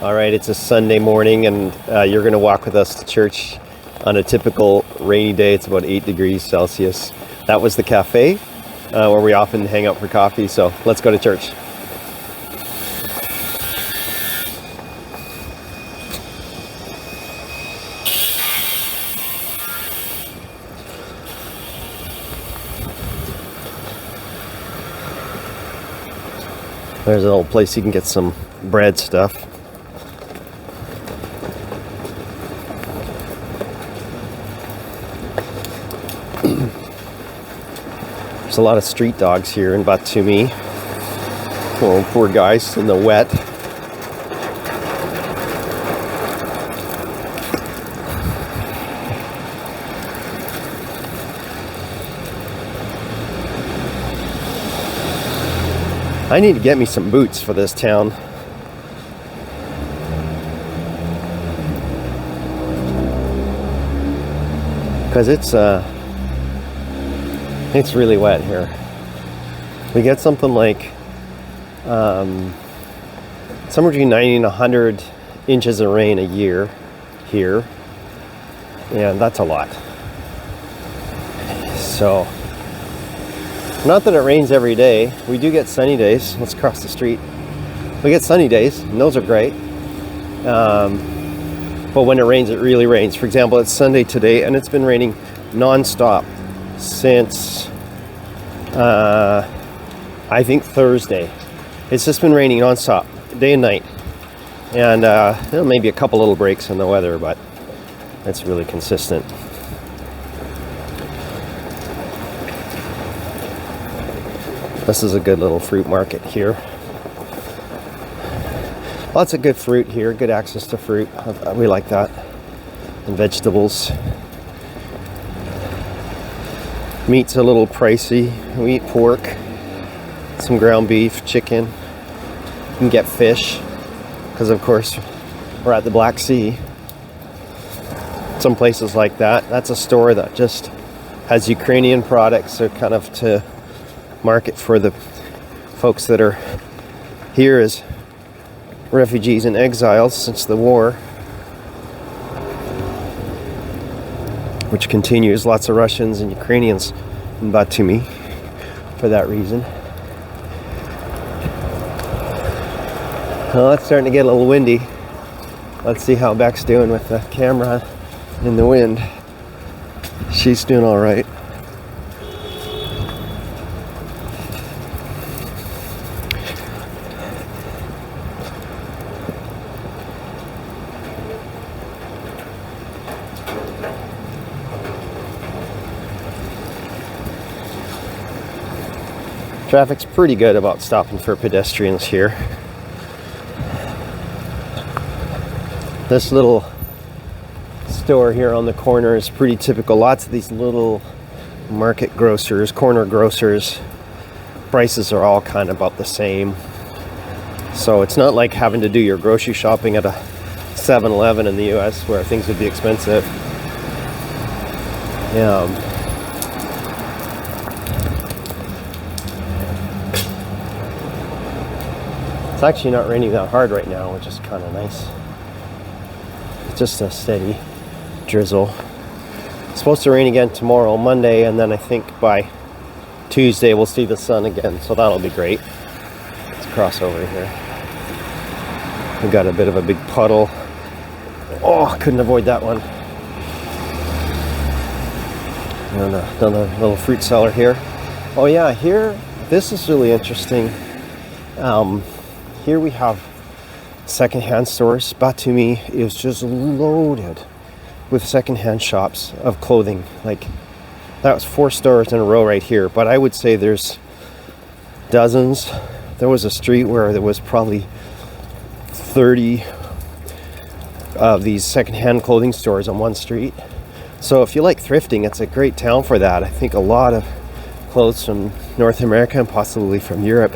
All right, it's a Sunday morning, and you're going to walk with us to church on a typical rainy day. It's about 8 degrees Celsius. That was the cafe where we often hang out for coffee. So let's go to church. There's a little place you can get some bread stuff. There's a lot of street dogs here in Batumi. Oh, poor guys in the wet. I need to get me some boots for this town. Because it's really wet here. We get something like somewhere between 90 and 100 inches of rain a year here. And that's a lot. So, not that it rains every day. We do get sunny days. Let's cross the street. We get sunny days, and those are great. But when it rains, it really rains. For example, it's Sunday today, and it's been raining non-stop since I think Thursday. It's just been raining non-stop, day and night. And maybe a couple little breaks in the weather, but it's really consistent. This is a good little fruit market here. Lots of good fruit here, good access to fruit. We like that. And vegetables. Meat's a little pricey. We eat pork, some ground beef, chicken. You can get fish, because of course we're at the Black Sea. Some places like that. That's a store that just has Ukrainian products. They're kind of to market for the folks that are here as refugees and exiles since the war, which continues. Lots of Russians and Ukrainians in Batumi for that reason. Well, it's starting to get a little windy. Let's see how Beck's doing with the camera in the wind. She's doing all right. Traffic's pretty good about stopping for pedestrians here. This little store here on the corner is pretty typical. Lots of these little market grocers, corner grocers. Prices are all kind of about the same. So it's not like having to do your grocery shopping at a 7-Eleven in the US where things would be expensive. Yeah. It's actually not raining that hard right now, which is kind of nice. It's just a steady drizzle. It's supposed to rain again tomorrow, Monday, and then I think by Tuesday we'll see the sun again, so that'll be great. Let's cross over here. We got a bit of a big puddle. Oh, couldn't avoid that one. And another little fruit seller here. Oh yeah, here, this is really interesting. Here we have secondhand stores. Batumi is just loaded with secondhand shops of clothing. Like, that was 4 stores in a row right here, but I would say there's dozens. There was a street where there was probably 30 of these secondhand clothing stores on one street. So if you like thrifting, it's a great town for that. I think a lot of clothes from North America and possibly from Europe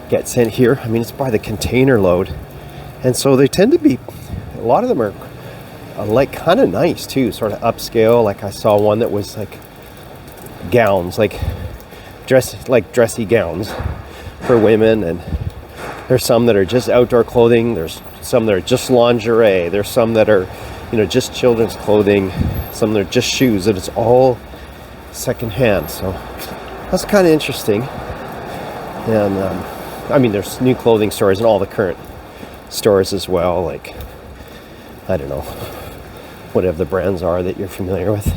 get sent here. I mean, it's by the container load, and so they tend to be, a lot of them are like kind of nice too, sort of upscale. Like I saw one that was like gowns, like dressy gowns for women, and there's some that are just outdoor clothing. There's some that are just lingerie. There's some that are, just children's clothing. Some that are just shoes. And it's all secondhand. So that's kind of interesting. And there's new clothing stores in all the current stores as well. Like, I don't know, whatever the brands are that you're familiar with.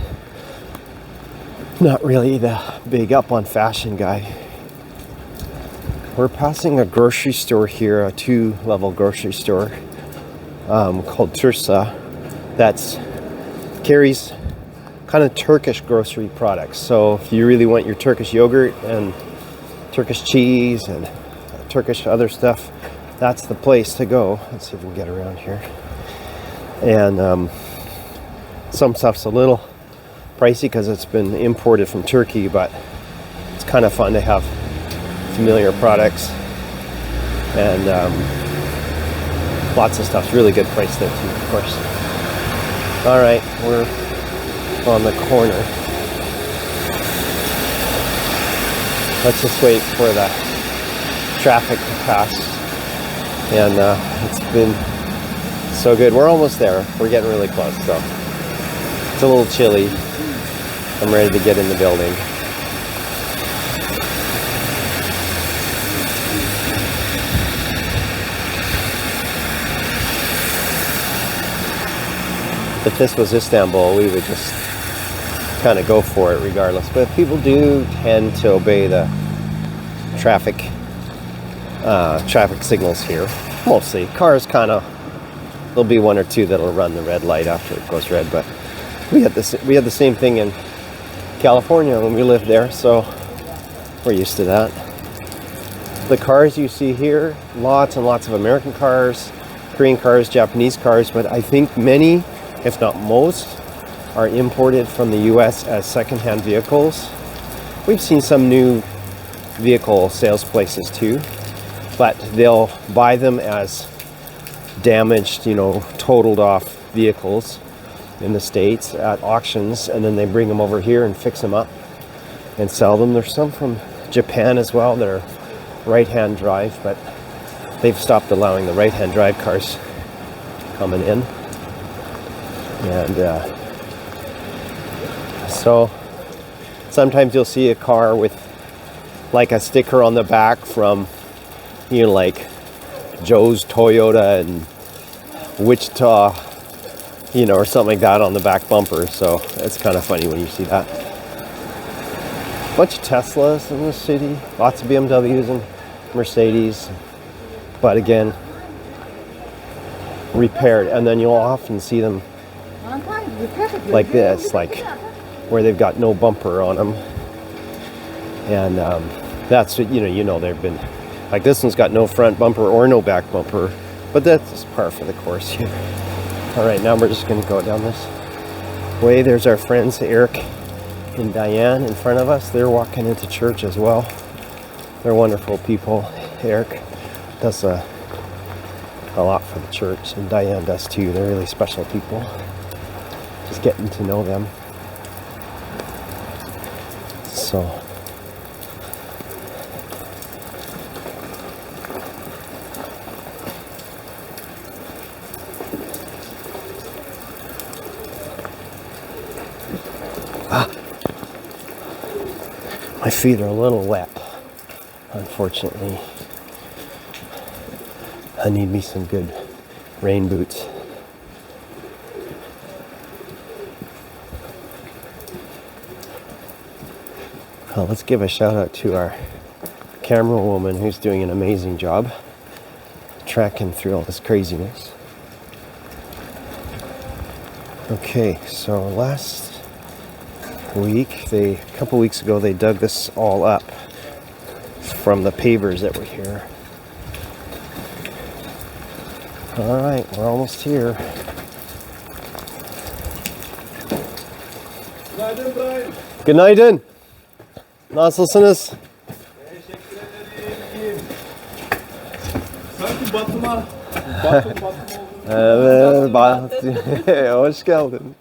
Not really the big up on fashion guy. We're passing a grocery store here, a 2-level grocery store called Tursa that's carries kind of Turkish grocery products. So if you really want your Turkish yogurt and Turkish cheese and Turkish other stuff, that's the place to go. Let's see if we can get around here. And some stuff's a little pricey because it's been imported from Turkey, but it's kind of fun to have familiar products, and lots of stuff's really good price there too, of course. All right, we're on the corner. Let's just wait for the traffic to pass, and it's been so good. We're almost there. We're getting really close, so it's a little chilly. I'm ready to get in the building. If this was Istanbul, we would just kind of go for it regardless. But people do tend to obey the traffic signals here. Mostly. Cars kind of, there'll be one or two that'll run the red light after it goes red. But we had the same thing in California when we lived there, so we're used to that. The cars you see here, lots and lots of American cars, Korean cars, Japanese cars, but I think many, if not most, are imported from the US as secondhand vehicles. We've seen some new vehicle sales places too, but they'll buy them as damaged, totaled off vehicles in the States at auctions, and then they bring them over here and fix them up and sell them. There's some from Japan as well that are right-hand drive, but they've stopped allowing the right-hand drive cars coming in. And so sometimes you'll see a car with like a sticker on the back from, like Joe's Toyota in Wichita, or something like that on the back bumper. So it's kind of funny when you see that. Bunch of Teslas in the city, lots of BMWs and Mercedes, but again, repaired. And then you'll often see them like this, like where they've got no bumper on them. And that's what, they've been, like this one's got no front bumper or no back bumper, but that's just par for the course here. All right, now we're just going to go down this way. There's our friends Eric and Diane in front of us. They're walking into church as well. They're wonderful people. Eric does a lot for the church, and Diane does too. They're really special people. Just getting to know them. So my feet are a little wet, unfortunately. I need me some good rain boots. Well, let's give a shout out to our camera woman who's doing an amazing job tracking through all this craziness. Okay, so last week, a couple weeks ago, they dug this all up from the pavers that were here. All right, we're almost here. Günaydın Brian. Günaydın. Nasılsınız? Teşekkür ederim. Sanki Batum olduğunu Evet, hoş geldin.